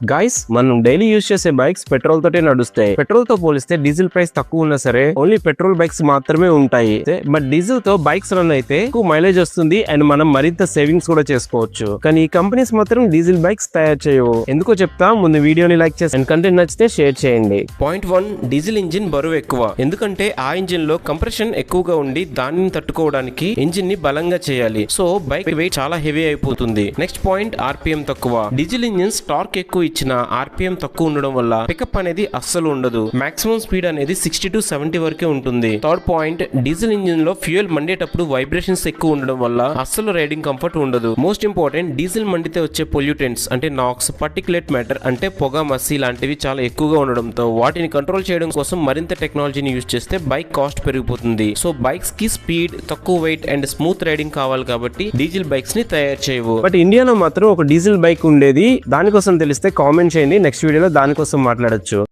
Guys, మనం daily use చేసే bikes petrol తోటే నడుస్తాయి. పెట్రోల్ తో పోలిస్తే డీజిల్ ప్రైస్ తక్కువ ఉన్నా సరే ఓన్లీ పెట్రోల్ బైక్స్ మాత్రమే ఉంటాయి. బట్ డీజిల్ తో బైక్స్ రన్ అయితే ఎక్కువ మైలేజ్ వస్తుంది అండ్ మనం మరింత సేవింగ్స్ కూడా చేసుకోవచ్చు. కానీ ఈ కంపెనీస్ మాత్రం డీజిల్ బైక్స్ తయారు చేయవు. ఎందుకో చెప్తా, ముందు వీడియోని లైక్ చేసి అండ్ కంటెంట్ నచ్చితే షేర్ చేయండి. పాయింట్ 1, డీజిల్ ఇంజిన్ బరువు ఎక్కువ. ఎందుకంటే ఆ ఇంజిన్ లో కంప్రెషన్ ఎక్కువగా ఉండి దానిని తట్టుకోవడానికి ఇంజిన్ ని బలంగా చేయాలి. సో బైక్ వెయిట్ చాలా హెవీ అయిపోతుంది. నెక్స్ట్ పాయింట్, ఆర్పిఎం తక్కువ. డీజిల్ ఇంజిన్స్ టార్క్ ఎక్కువ ఇచ్చిన ఆర్పిఎం తక్కువ ఉండడం వల్ల పికప్ అనేది అస్సలు ఉండదు. మాక్సిమం స్పీడ్ అనేది 60 to 70 వరకే ఉంటుంది. థర్డ్ పాయింట్, డీజిల్ ఇంజిన్ లో ఫ్యూయల్ మండేటప్పుడు వైబ్రేషన్స్ ఎక్కువ ఉండడం వల్ల అస్సలు రైడింగ్ కంఫర్ట్ ఉండదు. మోస్ట్ ఇంపార్టెంట్, డీజిల్ మండితే వచ్చే పొల్యూటెంట్స్ అంటే నాక్స్, పర్టిక్యులేట్ మ్యాటర్ అంటే పొగ, మసి లాంటివి చాలా ఎక్కువగా ఉండడంతో వాటిని కంట్రోల్ చేయడం కోసం మరింత టెక్నాలజీని యూజ్ చేస్తే బైక్ కాస్ట్ పెరిగిపోతుంది. సో బైక్స్ కి స్పీడ్, తక్కువ వెయిట్ అండ్ స్మూత్ రైడింగ్ కావాలి కాబట్టి డీజిల్ బైక్స్ ని తయారు చేయవు. బట్ ఇండియాలో మాత్రం ఒక డీజిల్ బైక్ ఉండేది. దానికోసం తెలిస్తే కామెంట్ చేయండి, నెక్స్ట్ వీడియోలో దానికోసం మాట్లాడొచ్చు.